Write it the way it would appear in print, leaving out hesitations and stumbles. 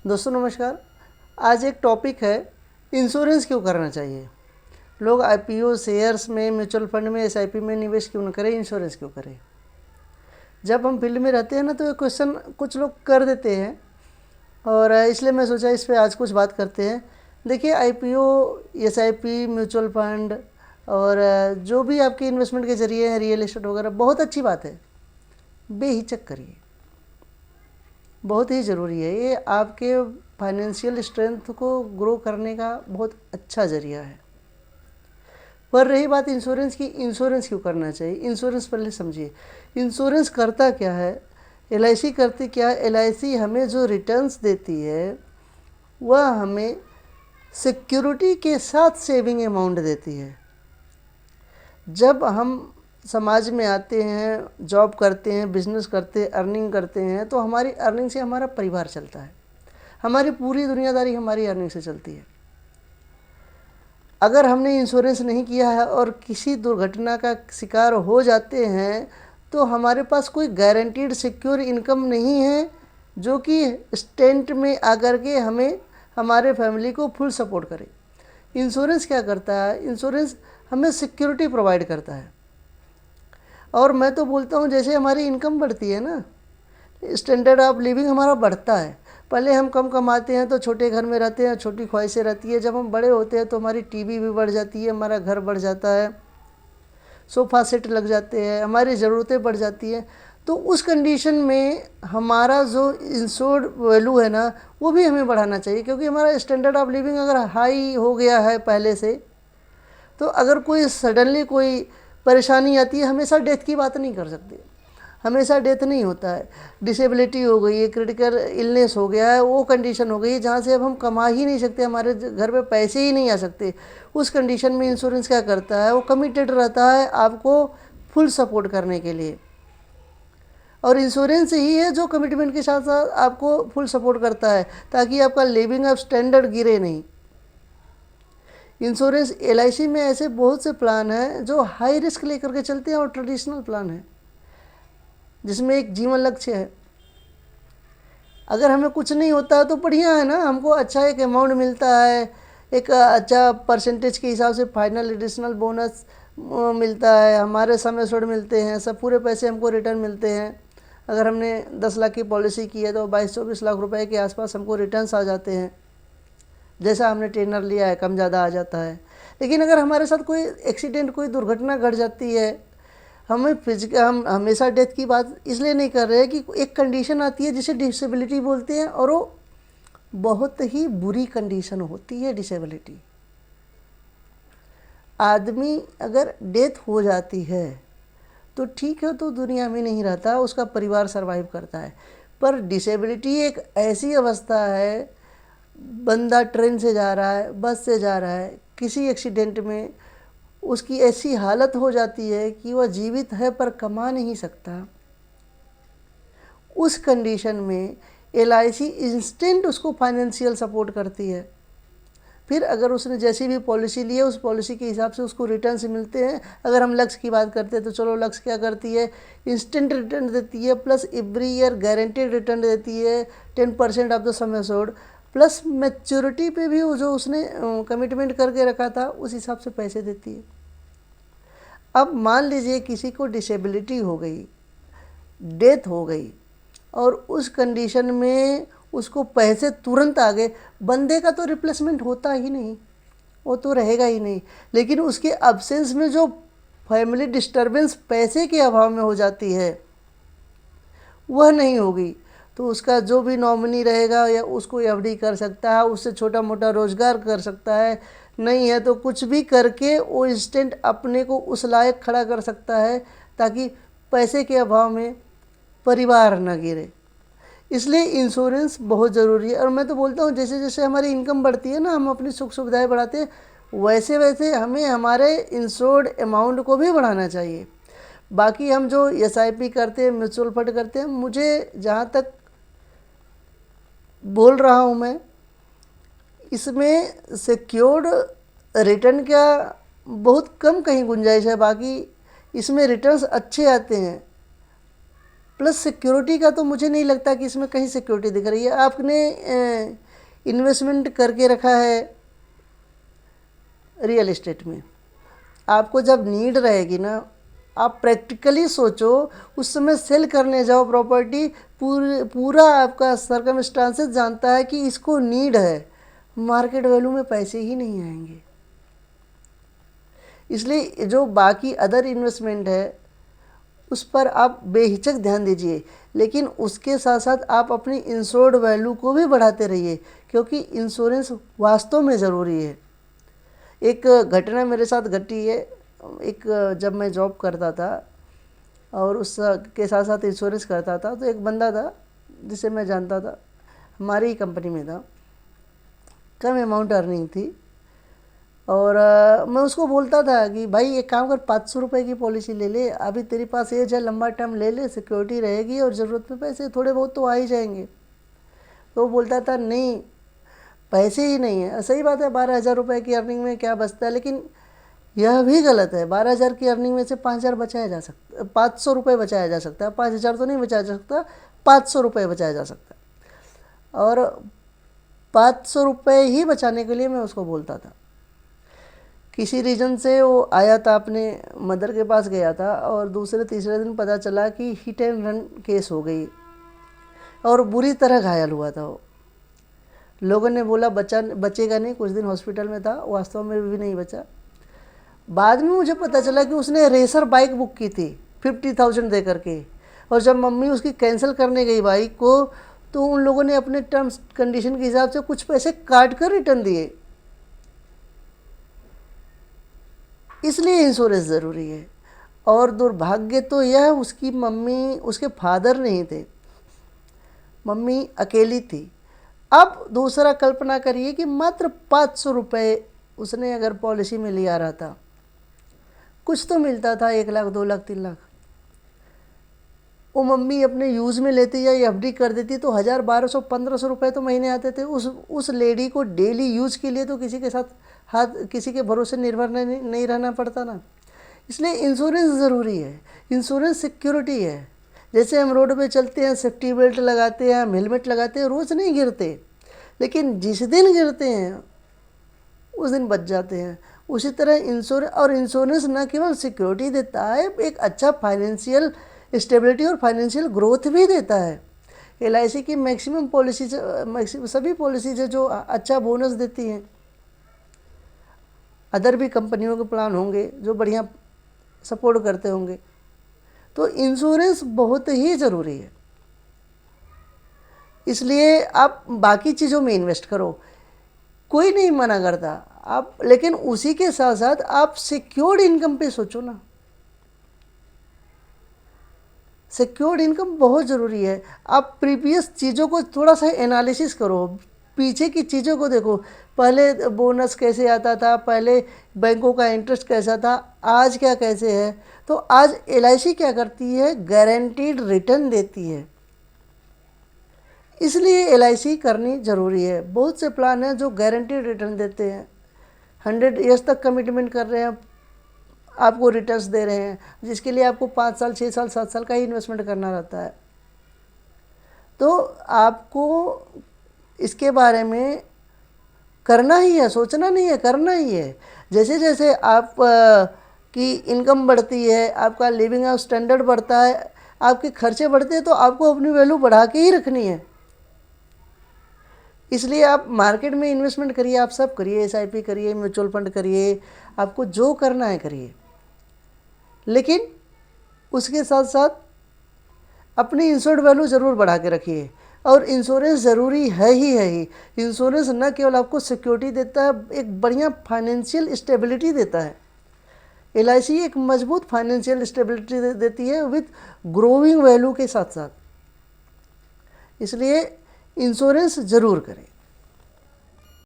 दोस्तों नमस्कार। आज एक टॉपिक है, इंश्योरेंस क्यों करना चाहिए। लोग आईपीओ शेयर्स में, म्यूचुअल फंड में, एसआईपी में निवेश क्यों न करें, इंश्योरेंस क्यों करें। जब हम फील्ड में रहते हैं ना, तो ये क्वेश्चन कुछ लोग कर देते हैं और इसलिए मैं सोचा इस पर आज कुछ बात करते हैं। देखिए, आईपीओ, एसआईपी, म्यूचुअल फंड और जो भी आपके इन्वेस्टमेंट के जरिए हैं, रियल एस्टेट वगैरह, बहुत अच्छी बात है। बेहिचक करिए, बहुत ही ज़रूरी है। ये आपके फाइनेंशियल स्ट्रेंथ को ग्रो करने का बहुत अच्छा ज़रिया है। पर रही बात इंश्योरेंस की, इंश्योरेंस क्यों करना चाहिए। इंश्योरेंस पहले समझिए, इंश्योरेंस करता क्या है, एलआईसी करती क्या है। एलआईसी हमें जो रिटर्न्स देती है वह हमें सिक्योरिटी के साथ सेविंग अमाउंट देती है। जब हम समाज में आते हैं, जॉब करते हैं, बिजनेस करते हैं, अर्निंग करते हैं, तो हमारी अर्निंग से हमारा परिवार चलता है। हमारी पूरी दुनियादारी हमारी अर्निंग से चलती है। अगर हमने इंश्योरेंस नहीं किया है और किसी दुर्घटना का शिकार हो जाते हैं, तो हमारे पास कोई गारंटीड सिक्योर इनकम नहीं है जो कि स्टेंट में आकर के हमें, हमारे फैमिली को फुल सपोर्ट करे। इंश्योरेंस क्या करता है, इंश्योरेंस हमें सिक्योरिटी प्रोवाइड करता है। और मैं तो बोलता हूँ, जैसे हमारी इनकम बढ़ती है ना, स्टैंडर्ड ऑफ लिविंग हमारा बढ़ता है। पहले हम कम कमाते हैं तो छोटे घर में रहते हैं, छोटी ख्वाहिशें रहती है। जब हम बड़े होते हैं तो हमारी टीवी भी बढ़ जाती है, हमारा घर बढ़ जाता है, सोफ़ा सेट लग जाते हैं, हमारी ज़रूरतें बढ़ जाती हैं। तो उस कंडीशन में हमारा जो इंश्योर्ड वैल्यू है ना, वो भी हमें बढ़ाना चाहिए। क्योंकि हमारा स्टैंडर्ड ऑफ लिविंग अगर हाई हो गया है पहले से, तो अगर कोई सडनली कोई परेशानी आती है, हमेशा डेथ की बात नहीं कर सकते। हमेशा डेथ नहीं होता है। डिसेबिलिटी हो गई है, क्रिटिकल इलनेस हो गया है, वो कंडीशन हो गई है जहाँ से अब हम कमा ही नहीं सकते, हमारे घर पे पैसे ही नहीं आ सकते। उस कंडीशन में इंश्योरेंस क्या करता है, वो कमिटेड रहता है आपको फुल सपोर्ट करने के लिए। और इंश्योरेंस ही है जो कमिटमेंट के साथ साथ आपको फुल सपोर्ट करता है, ताकि आपका लिविंग ऑफ स्टैंडर्ड गिरे नहीं। इंश्योरेंस एलआईसी में ऐसे बहुत से प्लान हैं जो हाई रिस्क लेकर के चलते हैं और ट्रेडिशनल प्लान है जिसमें एक जीवन लक्ष्य है। अगर हमें कुछ नहीं होता है तो बढ़िया है ना, हमको अच्छा एक अमाउंट मिलता है, एक अच्छा परसेंटेज के हिसाब से फाइनल एडिशनल बोनस मिलता है, हमारे समय छोड़ मिलते हैं, सब पूरे पैसे हमको रिटर्न मिलते हैं। अगर हमने 10 लाख की पॉलिसी की है तो 22-24 लाख रुपए के आसपास हमको रिटर्न्स आ जाते हैं। जैसा हमने टेनर लिया है, कम ज़्यादा आ जाता है। लेकिन अगर हमारे साथ कोई एक्सीडेंट, कोई दुर्घटना घट जाती है, हम हमेशा डेथ की बात इसलिए नहीं कर रहे हैं कि एक कंडीशन आती है जिसे डिसेबिलिटी बोलते हैं, और वो बहुत ही बुरी कंडीशन होती है डिसेबिलिटी। आदमी अगर डेथ हो जाती है तो ठीक है, तो दुनिया में नहीं रहता, उसका परिवार सरवाइव करता है। पर डिसेबिलिटी एक ऐसी अवस्था है, बंदा ट्रेन से जा रहा है, बस से जा रहा है, किसी एक्सीडेंट में उसकी ऐसी हालत हो जाती है कि वह जीवित है पर कमा नहीं सकता। उस कंडीशन में एलआईसी इंस्टेंट उसको फाइनेंशियल सपोर्ट करती है। फिर अगर उसने जैसी भी पॉलिसी ली है, उस पॉलिसी के हिसाब से उसको रिटर्न्स मिलते हैं। अगर हम लक्ष्य की बात करते हैं तो चलो, लक्ष्य क्या करती है, इंस्टेंट रिटर्न देती है, plus every year guaranteed return देती है 10% of the sum assured, plus maturity पे भी वो जो उसने कमिटमेंट करके रखा था उस हिसाब से पैसे देती है। अब मान लीजिए किसी को डिसेबिलिटी हो गई, डेथ हो गई, और उस कंडीशन में उसको पैसे तुरंत आ गए, बंदे का तो रिप्लेसमेंट होता ही नहीं, वो तो रहेगा ही नहीं। लेकिन उसके अब्सेंस में जो फैमिली डिस्टर्बेंस पैसे के अभाव में हो जाती है, वह नहीं होगी। तो उसका जो भी नॉमिनी रहेगा, या उसको एफडी कर सकता है, उससे छोटा मोटा रोजगार कर सकता है, नहीं है तो कुछ भी करके वो इंस्टेंट अपने को उस लायक खड़ा कर सकता है, ताकि पैसे के अभाव में परिवार न गिरे। इसलिए इंश्योरेंस बहुत ज़रूरी है। और मैं तो बोलता हूँ, जैसे जैसे हमारी इनकम बढ़ती है ना, हम अपनी सुख सुविधाएं बढ़ाते हैं, वैसे वैसे हमें हमारे इंश्योर्ड अमाउंट को भी बढ़ाना चाहिए। बाकी हम जो एसआईपी करते हैं, म्यूचुअल फंड करते हैं, मुझे जहाँ तक बोल रहा हूँ मैं, इसमें सिक्योर्ड रिटर्न का बहुत कम कहीं गुंजाइश है। बाकी इसमें रिटर्न्स अच्छे आते हैं। प्लस सिक्योरिटी का तो मुझे नहीं लगता कि इसमें कहीं सिक्योरिटी दिख रही है। आपने इन्वेस्टमेंट करके रखा है रियल एस्टेट में, आपको जब नीड रहेगी ना, आप प्रैक्टिकली सोचो, उस समय सेल करने जाओ प्रॉपर्टी, पूरा आपका सर्कमस्टांसेस जानता है कि इसको नीड है, मार्केट वैल्यू में पैसे ही नहीं आएंगे। इसलिए जो बाकी अदर इन्वेस्टमेंट है उस पर आप बेहिचक ध्यान दीजिए, लेकिन उसके साथ साथ आप अपनी इंश्योर्ड वैल्यू को भी बढ़ाते रहिए, क्योंकि इंश्योरेंस वास्तव में ज़रूरी है। एक घटना मेरे साथ घटी है, जब मैं जॉब करता था और उस के साथ साथ इंश्योरेंस करता था, तो एक बंदा था जिसे मैं जानता था, हमारी ही कंपनी में था, कम अमाउंट अर्निंग थी, और मैं उसको बोलता था कि भाई एक काम कर, 500 रुपये की पॉलिसी ले ले, अभी तेरे पास एज है, लंबा टर्म ले ले, सिक्योरिटी रहेगी और ज़रूरत में पैसे थोड़े बहुत तो आ ही जाएंगे। तो वो बोलता था नहीं, पैसे ही नहीं है। सही बात है, 12,000 रुपये की अर्निंग में क्या बचता है, लेकिन यह भी गलत है। 12,000 की अर्निंग में से 5,000 बचाया जा सकता, 500 रुपये बचाया जा सकता है। 5,000 तो नहीं बचाया जा सकता, 500 रुपये बचाया जा सकता है। और 500 रुपये ही बचाने के लिए मैं उसको बोलता था। किसी रीज़न से वो आया था, अपने मदर के पास गया था, और दूसरे तीसरे दिन पता चला कि हिट एंड रन केस हो गई और बुरी तरह घायल हुआ था वो। लोगों ने बोला बचेगा नहीं, कुछ दिन हॉस्पिटल में था, वास्तव में भी नहीं बचा। बाद में मुझे पता चला कि उसने रेसर बाइक बुक की थी 50,000 दे करके, और जब मम्मी उसकी कैंसिल करने गई बाइक को, तो उन लोगों ने अपने टर्म्स कंडीशन के हिसाब से कुछ पैसे काट कर रिटर्न दिए। इसलिए इंश्योरेंस ज़रूरी है। और दुर्भाग्य तो यह, उसकी मम्मी, उसके फादर नहीं थे, मम्मी अकेली थी। अब दूसरा कल्पना करिए कि मात्र 500 रुपये उसने अगर पॉलिसी में लिया रहता, कुछ तो मिलता था, 1 लाख, 2 लाख, 3 लाख, वो मम्मी अपने यूज़ में लेती या एफडी कर देती तो 1,000, 1,200, 1,500 रुपये तो महीने आते थे। उस लेडी को डेली यूज़ के लिए तो किसी के साथ किसी के भरोसे निर्भर नहीं रहना पड़ता ना। इसलिए इंश्योरेंस ज़रूरी है। इंश्योरेंस सिक्योरिटी है। जैसे हम रोड पे चलते हैं, सेफ्टी बेल्ट लगाते हैं, हम हेलमेट लगाते हैं, रोज़ नहीं गिरते, लेकिन जिस दिन गिरते हैं उस दिन बच जाते हैं। उसी तरह इंश्योरेंस न केवल सिक्योरिटी देता है, एक अच्छा फाइनेंशियल स्टेबिलिटी और फाइनेंशियल ग्रोथ भी देता है। LIC की मैक्सिमम पॉलिसीज, सभी पॉलिसीज जो अच्छा बोनस देती हैं। अदर भी कंपनियों के प्लान होंगे जो बढ़िया सपोर्ट करते होंगे। तो इंश्योरेंस बहुत ही ज़रूरी है। इसलिए आप बाकी चीज़ों में इन्वेस्ट करो, कोई नहीं मना करता आप, लेकिन उसी के साथ साथ आप सिक्योर्ड इनकम पे सोचो ना। सिक्योर्ड इनकम बहुत ज़रूरी है। आप प्रीवियस चीज़ों को थोड़ा सा एनालिसिस करो, पीछे की चीज़ों को देखो। पहले बोनस कैसे आता था, पहले बैंकों का इंटरेस्ट कैसा था, आज क्या कैसे है। तो आज LIC क्या करती है, गारंटीड रिटर्न देती है। इसलिए LIC करनी ज़रूरी है। बहुत से प्लान हैं जो गारंटीड रिटर्न देते हैं, 100 ईयर्स तक कमिटमेंट कर रहे हैं, आपको रिटर्न्स दे रहे हैं, जिसके लिए आपको 5 साल, 6 साल, 7 साल का ही इन्वेस्टमेंट करना रहता है। तो आपको इसके बारे में करना ही है, सोचना नहीं है, करना ही है। जैसे जैसे आप की इनकम बढ़ती है, आपका लिविंग स्टैंडर्ड बढ़ता है, आपके खर्चे बढ़ते हैं, तो आपको अपनी वैल्यू बढ़ा के ही रखनी है। इसलिए आप मार्केट में इन्वेस्टमेंट करिए, आप सब करिए, SIP करिए, म्यूचुअल फंड करिए, आपको जो करना है करिए, लेकिन उसके साथ साथ अपनी इंश्योर्ड वैल्यू ज़रूर बढ़ा के रखिए। और इंश्योरेंस ज़रूरी है ही। इंश्योरेंस न केवल आपको सिक्योरिटी देता है, एक बढ़िया फाइनेंशियल स्टेबिलिटी देता है। LIC एक मजबूत फाइनेंशियल स्टेबिलिटी देती है विथ ग्रोइंग वैल्यू के साथ साथ। इसलिए इंश्योरेंस ज़रूर करें।